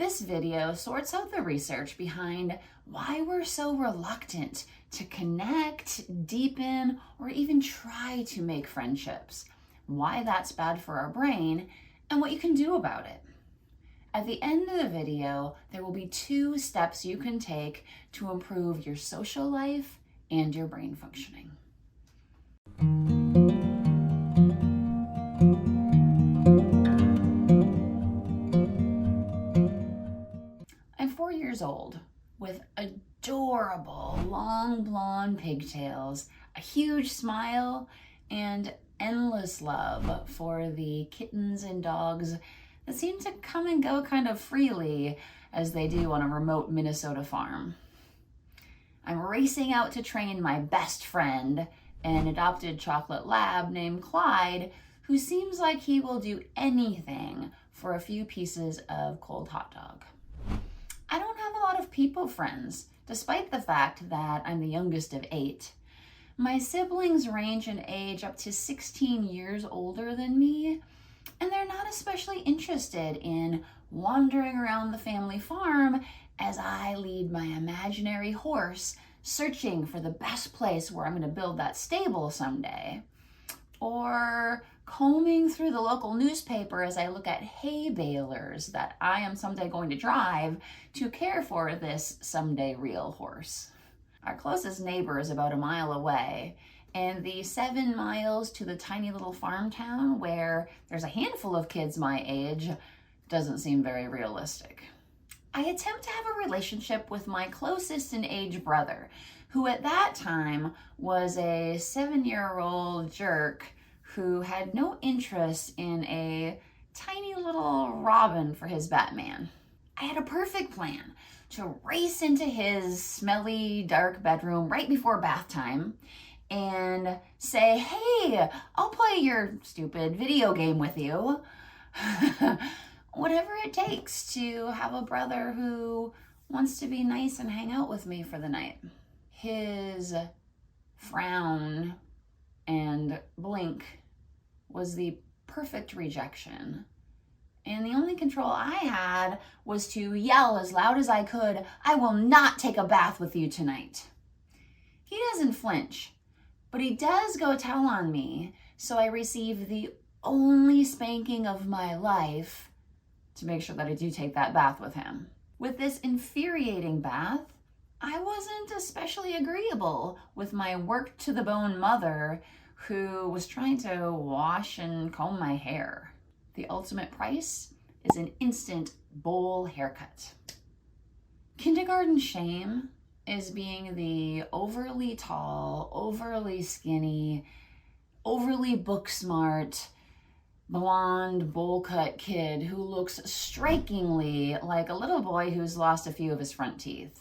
This video sorts out the research behind why we're so reluctant to connect, deepen, or even try to make friendships, why that's bad for our brain, and what you can do about it. At the end of the video, there will be 2 steps you can take to improve your social life and your brain functioning. I'm 4 years old with adorable long blonde pigtails, a huge smile, and endless love for the kittens and dogs that seem to come and go kind of freely as they do on a remote Minnesota farm. I'm racing out to train my best friend, an adopted chocolate lab named Clyde, who seems like he will do anything for a few pieces of cold hot dog. I don't have a lot of people friends, despite the fact that I'm the youngest of 8. My siblings range in age up to 16 years older than me, and they're not especially interested in wandering around the family farm as I lead my imaginary horse searching for the best place where I'm going to build that stable someday, or combing through the local newspaper as I look at hay balers that I am someday going to drive to care for this someday real horse. Our closest neighbor is about a mile away, and the 7 miles to the tiny little farm town where there's a handful of kids my age doesn't seem very realistic. I attempt to have a relationship with my closest in age brother, who at that time was a 7-year-old jerk who had no interest in a tiny little robin for his Batman. I had a perfect plan to race into his smelly, dark bedroom right before bath time and say, "Hey, I'll play your stupid video game with you." Whatever it takes to have a brother who wants to be nice and hang out with me for the night. His frown and blink was the perfect rejection. And the only control I had was to yell as loud as I could, "I will not take a bath with you tonight." He doesn't flinch, but he does go tell on me, so I receive the only spanking of my life to make sure that I do take that bath with him. With this infuriating bath, I wasn't especially agreeable with my work-to-the-bone mother who was trying to wash and comb my hair. The ultimate price is an instant bowl haircut. Kindergarten shame is being the overly tall, overly skinny, overly book smart, blonde, bowl cut kid who looks strikingly like a little boy who's lost a few of his front teeth.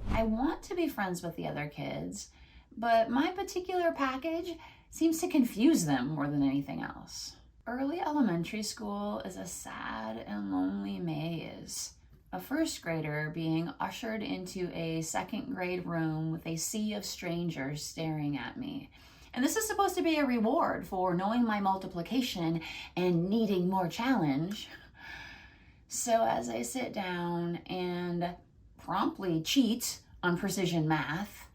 I want to be friends with the other kids, but my particular package seems to confuse them more than anything else. Early elementary school is a sad and lonely maze. A first grader being ushered into a second grade room with a sea of strangers staring at me. And this is supposed to be a reward for knowing my multiplication and needing more challenge. So as I sit down and promptly cheat on precision math,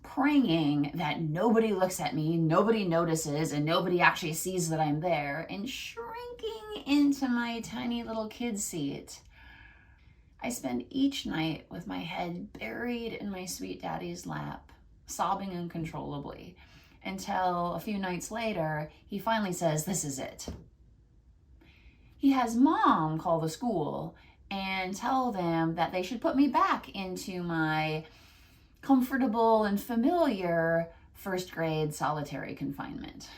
praying that nobody looks at me, nobody notices, and nobody actually sees that I'm there, and shrinking into my tiny little kid seat, I spend each night with my head buried in my sweet daddy's lap, sobbing uncontrollably, until a few nights later, he finally says, "This is it." He has mom call the school and tell them that they should put me back into my comfortable and familiar first grade solitary confinement.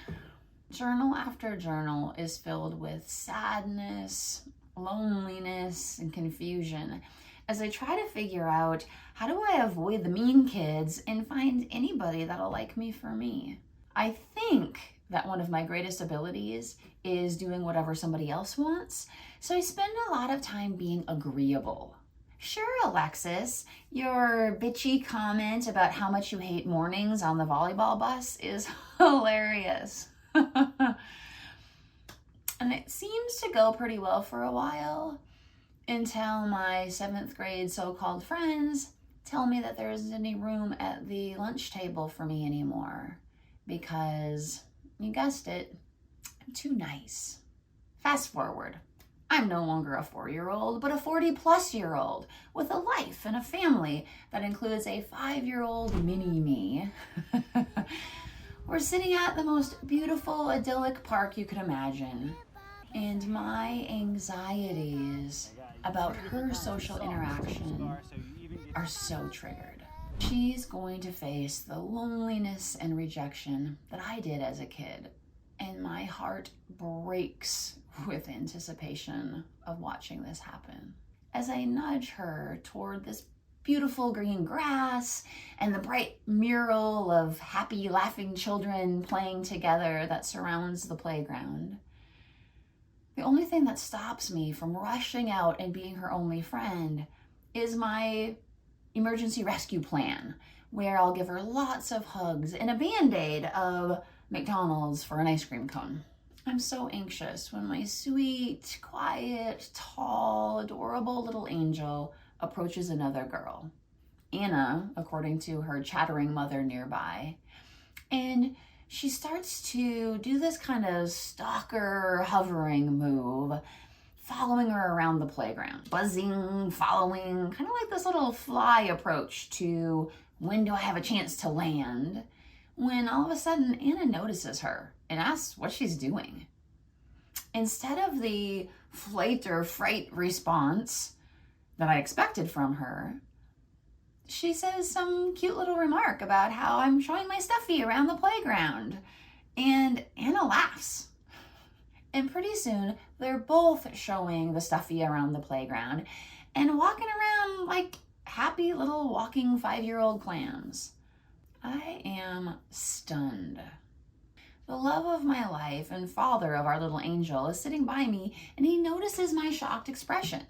Journal after journal is filled with sadness, loneliness, and confusion as I try to figure out, how do I avoid the mean kids and find anybody that'll like me for me? I think that one of my greatest abilities is doing whatever somebody else wants, so I spend a lot of time being agreeable. Sure, Alexis, your bitchy comment about how much you hate mornings on the volleyball bus is hilarious. And it seems to go pretty well for a while until my 7th grade so-called friends tell me that there isn't any room at the lunch table for me anymore because, you guessed it, I'm too nice. Fast forward. I'm no longer a 4-year-old, but a 40-plus-year-old with a life and a family that includes a 5-year-old mini-me. We're sitting at the most beautiful, idyllic park you could imagine, and my anxieties about her social interaction are so triggered. She's going to face the loneliness and rejection that I did as a kid, and my heart breaks with anticipation of watching this happen. As I nudge her toward this beautiful green grass and the bright mural of happy, laughing children playing together that surrounds the playground, the only thing that stops me from rushing out and being her only friend is my emergency rescue plan, where I'll give her lots of hugs and a Band-Aid of McDonald's for an ice cream cone. I'm so anxious when my sweet, quiet, tall, adorable little angel approaches another girl, Anna, according to her chattering mother nearby, and she starts to do this kind of stalker hovering move, following her around the playground, buzzing, following, kind of like this little fly approach to when do I have a chance to land, when all of a sudden Anna notices her and asks what she's doing. Instead of the flight or fright response that I expected from her, she says some cute little remark about how I'm showing my stuffy around the playground, and Anna laughs. And pretty soon, they're both showing the stuffy around the playground and walking around like happy little walking 5-year-old clams. I am stunned. The love of my life and father of our little angel is sitting by me, and he notices my shocked expression.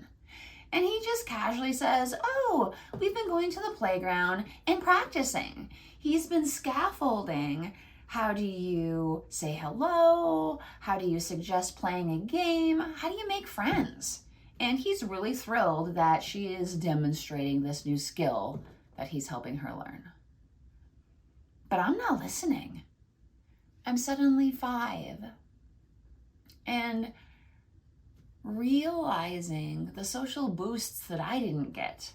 And he just casually says, "Oh, we've been going to the playground and practicing." He's been scaffolding. How do you say hello? How do you suggest playing a game? How do you make friends? And he's really thrilled that she is demonstrating this new skill that he's helping her learn. But I'm not listening. I'm suddenly 5. And realizing the social boosts that I didn't get.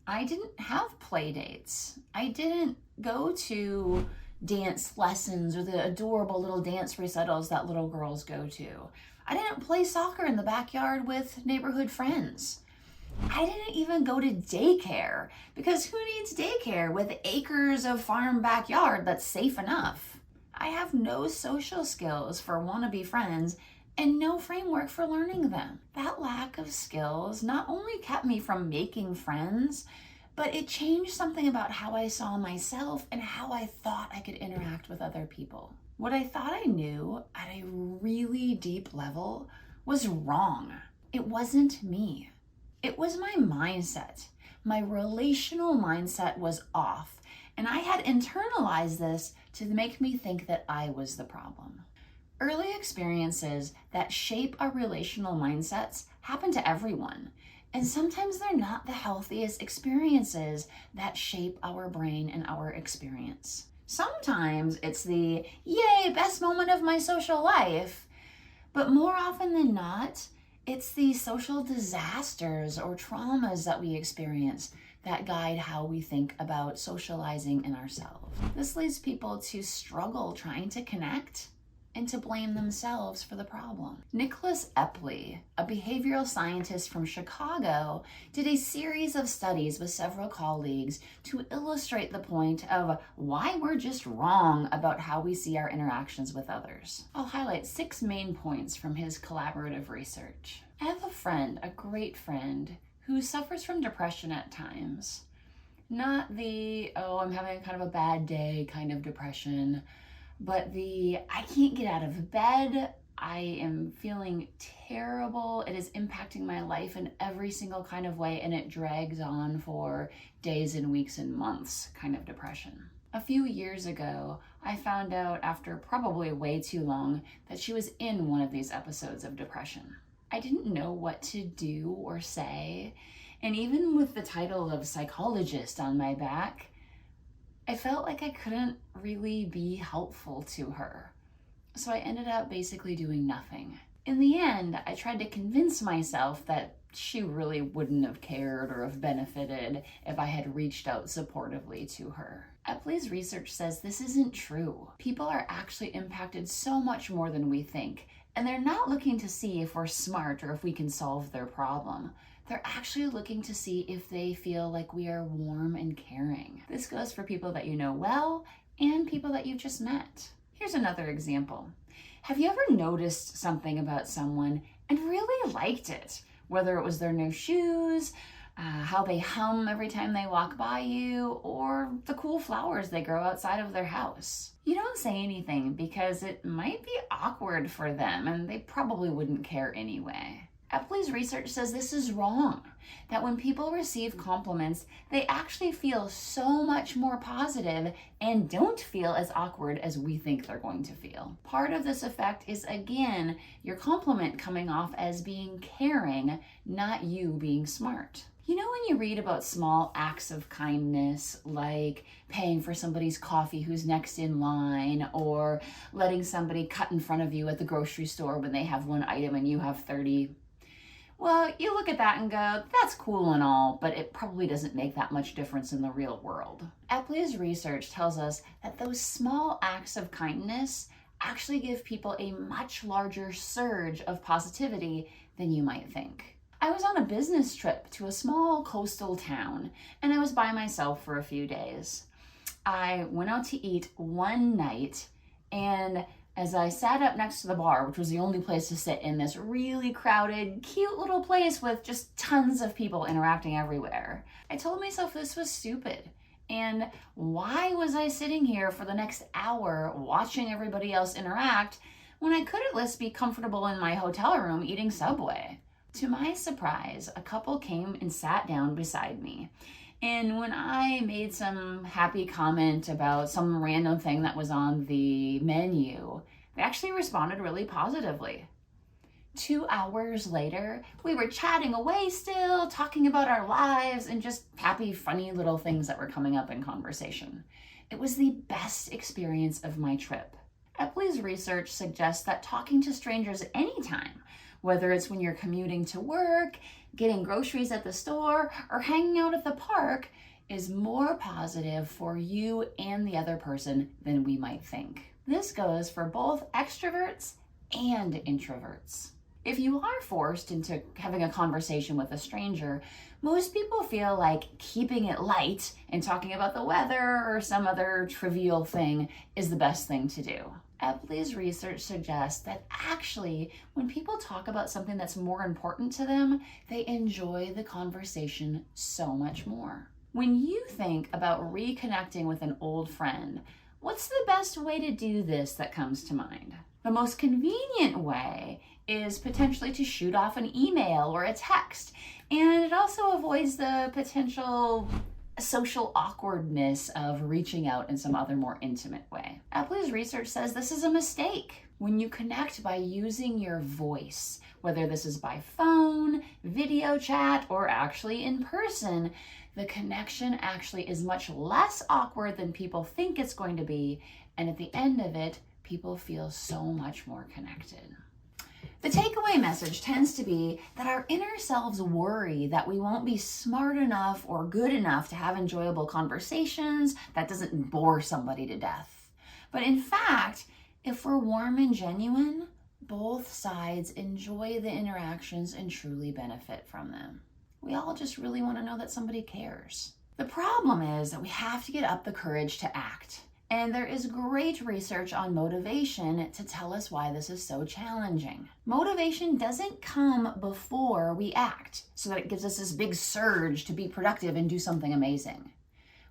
I didn't have play dates. I didn't go to dance lessons or the adorable little dance recitals that little girls go to. I didn't play soccer in the backyard with neighborhood friends. I didn't even go to daycare, because who needs daycare with acres of farm backyard that's safe enough? I have no social skills for wannabe friends and no framework for learning them. That lack of skills not only kept me from making friends, but it changed something about how I saw myself and how I thought I could interact with other people. What I thought I knew at a really deep level was wrong. It wasn't me. It was my mindset. My relational mindset was off, and I had internalized this to make me think that I was the problem. Early experiences that shape our relational mindsets happen to everyone, and sometimes they're not the healthiest experiences that shape our brain and our experience. Sometimes it's the, yay, best moment of my social life, but more often than not, it's the social disasters or traumas that we experience that guide how we think about socializing in ourselves. This leads people to struggle trying to connect and to blame themselves for the problem. Nicholas Epley, a behavioral scientist from Chicago, did a series of studies with several colleagues to illustrate the point of why we're just wrong about how we see our interactions with others. I'll highlight 6 main points from his collaborative research. I have a friend, a great friend, who suffers from depression at times. Not the, oh, I'm having kind of a bad day kind of depression, but the, I can't get out of bed, I am feeling terrible, it is impacting my life in every single kind of way, and it drags on for days and weeks and months kind of depression. A few years ago, I found out after probably way too long that she was in one of these episodes of depression. I didn't know what to do or say, and even with the title of psychologist on my back, I felt like I couldn't really be helpful to her. So I ended up basically doing nothing. In the end, I tried to convince myself that she really wouldn't have cared or have benefited if I had reached out supportively to her. Epley's research says this isn't true. People are actually impacted so much more than we think, and they're not looking to see if we're smart or if we can solve their problem. They're actually looking to see if they feel like we are warm and caring. This goes for people that you know well and people that you've just met. Here's another example. Have you ever noticed something about someone and really liked it? Whether it was their new shoes, how they hum every time they walk by you, or the cool flowers they grow outside of their house. You don't say anything because it might be awkward for them and they probably wouldn't care anyway. Epley's research says this is wrong, that when people receive compliments, they actually feel so much more positive and don't feel as awkward as we think they're going to feel. Part of this effect is, again, your compliment coming off as being caring, not you being smart. You know when you read about small acts of kindness, like paying for somebody's coffee who's next in line, or letting somebody cut in front of you at the grocery store when they have one item and you have 30? Well, you look at that and go, that's cool and all, but it probably doesn't make that much difference in the real world. Epley's research tells us that those small acts of kindness actually give people a much larger surge of positivity than you might think. I was on a business trip to a small coastal town, and I was by myself for a few days. I went out to eat one night, and as I sat up next to the bar, which was the only place to sit in this really crowded, cute little place with just tons of people interacting everywhere, I told myself this was stupid. And why was I sitting here for the next hour watching everybody else interact when I could at least be comfortable in my hotel room eating Subway? To my surprise, a couple came and sat down beside me. And when I made some happy comment about some random thing that was on the menu, they actually responded really positively. 2 hours later, we were chatting away still, talking about our lives and just happy, funny little things that were coming up in conversation. It was the best experience of my trip. Epley's research suggests that talking to strangers anytime, whether it's when you're commuting to work, getting groceries at the store, or hanging out at the park, is more positive for you and the other person than we might think. This goes for both extroverts and introverts. If you are forced into having a conversation with a stranger, most people feel like keeping it light and talking about the weather or some other trivial thing is the best thing to do. Epley's research suggests that actually, when people talk about something that's more important to them, they enjoy the conversation so much more. When you think about reconnecting with an old friend, what's the best way to do this that comes to mind? The most convenient way is potentially to shoot off an email or a text, and it also avoids the potential social awkwardness of reaching out in some other more intimate way. Epley's research says this is a mistake. When you connect by using your voice, whether this is by phone, video chat, or actually in person, the connection actually is much less awkward than people think it's going to be, and at the end of it, people feel so much more connected. The takeaway message tends to be that our inner selves worry that we won't be smart enough or good enough to have enjoyable conversations that doesn't bore somebody to death. But in fact, if we're warm and genuine, both sides enjoy the interactions and truly benefit from them. We all just really want to know that somebody cares. The problem is that we have to get up the courage to act. And there is great research on motivation to tell us why this is so challenging. Motivation doesn't come before we act, so that it gives us this big surge to be productive and do something amazing.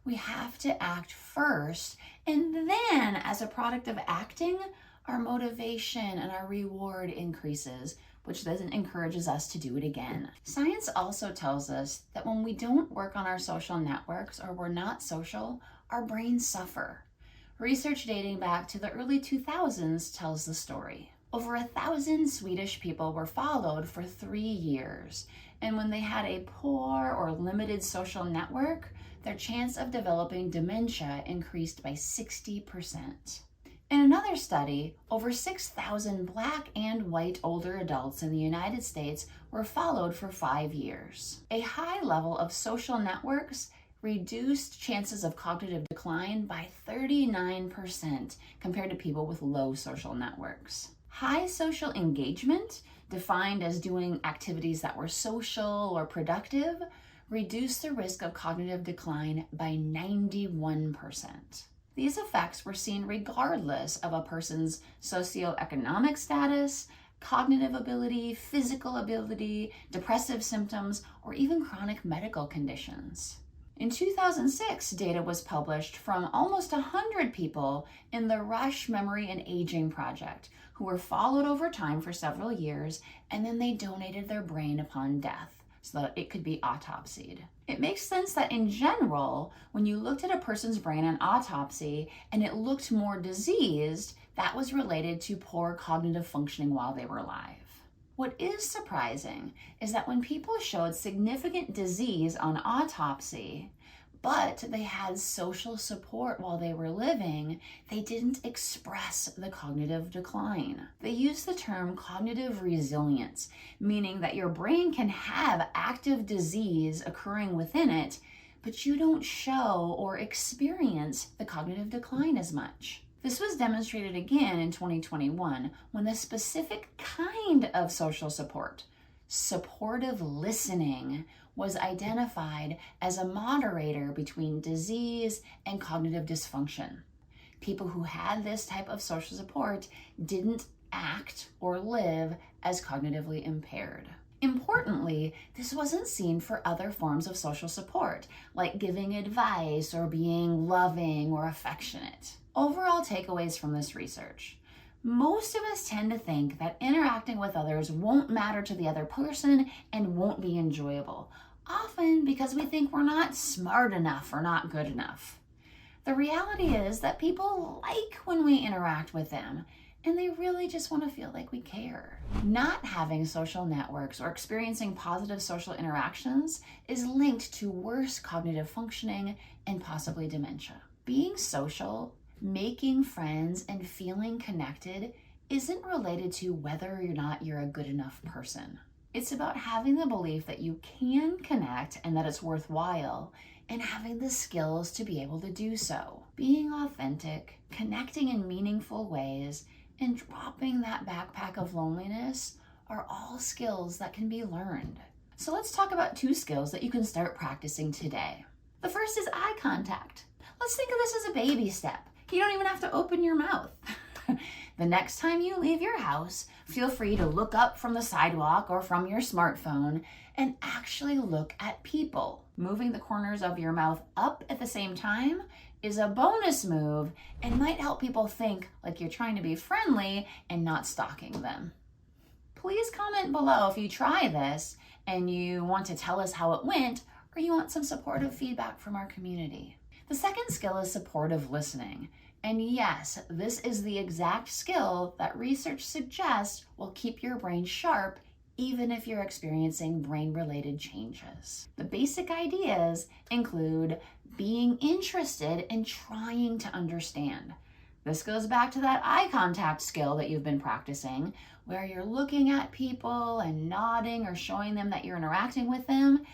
We have to act first, and then as a product of acting, our motivation and our reward increases, which then encourages us to do it again. Science also tells us that when we don't work on our social networks or we're not social, our brains suffer. Research dating back to the early 2000s tells the story. Over 1,000 Swedish people were followed for 3 years, and when they had a poor or limited social network, their chance of developing dementia increased by 60%. In another study, over 6,000 Black and white older adults in the United States were followed for 5 years. A high level of social networks reduced chances of cognitive decline by 39% compared to people with low social networks. High social engagement, defined as doing activities that were social or productive, reduced the risk of cognitive decline by 91%. These effects were seen regardless of a person's socioeconomic status, cognitive ability, physical ability, depressive symptoms, or even chronic medical conditions. In 2006, data was published from almost 100 people in the Rush Memory and Aging Project, who were followed over time for several years, and then they donated their brain upon death so that it could be autopsied. It makes sense that in general, when you looked at a person's brain on autopsy and it looked more diseased, that was related to poor cognitive functioning while they were alive. What is surprising is that when people showed significant disease on autopsy, but they had social support while they were living, they didn't express the cognitive decline. They used the term cognitive resilience, meaning that your brain can have active disease occurring within it, but you don't show or experience the cognitive decline as much. This was demonstrated again in 2021 when a specific kind of social support, supportive listening, was identified as a moderator between disease and cognitive dysfunction. People who had this type of social support didn't act or live as cognitively impaired. Importantly, this wasn't seen for other forms of social support, like giving advice or being loving or affectionate. Overall takeaways from this research. Most of us tend to think that interacting with others won't matter to the other person and won't be enjoyable, often because we think we're not smart enough or not good enough. The reality is that people like when we interact with them, and they really just want to feel like we care. Not having social networks or experiencing positive social interactions is linked to worse cognitive functioning and possibly dementia. Being social, making friends, and feeling connected isn't related to whether or not you're a good enough person. It's about having the belief that you can connect and that it's worthwhile, and having the skills to be able to do so. Being authentic, connecting in meaningful ways, and dropping that backpack of loneliness are all skills that can be learned. So let's talk about 2 skills that you can start practicing today. The first is eye contact. Let's think of this as a baby step. You don't even have to open your mouth. The next time you leave your house, feel free to look up from the sidewalk or from your smartphone and actually look at people. Moving the corners of your mouth up at the same time is a bonus move and might help people think like you're trying to be friendly and not stalking them. Please comment below if you try this and you want to tell us how it went, or you want some supportive feedback from our community. The second skill is supportive listening. And yes, this is the exact skill that research suggests will keep your brain sharp even if you're experiencing brain-related changes. The basic ideas include being interested and trying to understand. This goes back to that eye contact skill that you've been practicing, where you're looking at people and nodding or showing them that you're interacting with them,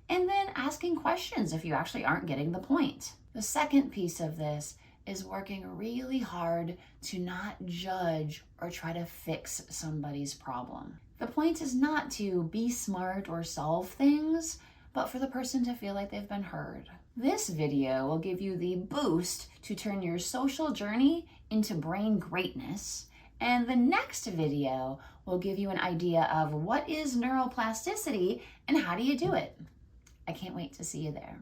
and then asking questions if you actually aren't getting the point. The second piece of this is working really hard to not judge or try to fix somebody's problem. The point is not to be smart or solve things, but for the person to feel like they've been heard. This video will give you the boost to turn your social journey into brain greatness, and the next video will give you an idea of what is neuroplasticity and how do you do it. I can't wait to see you there.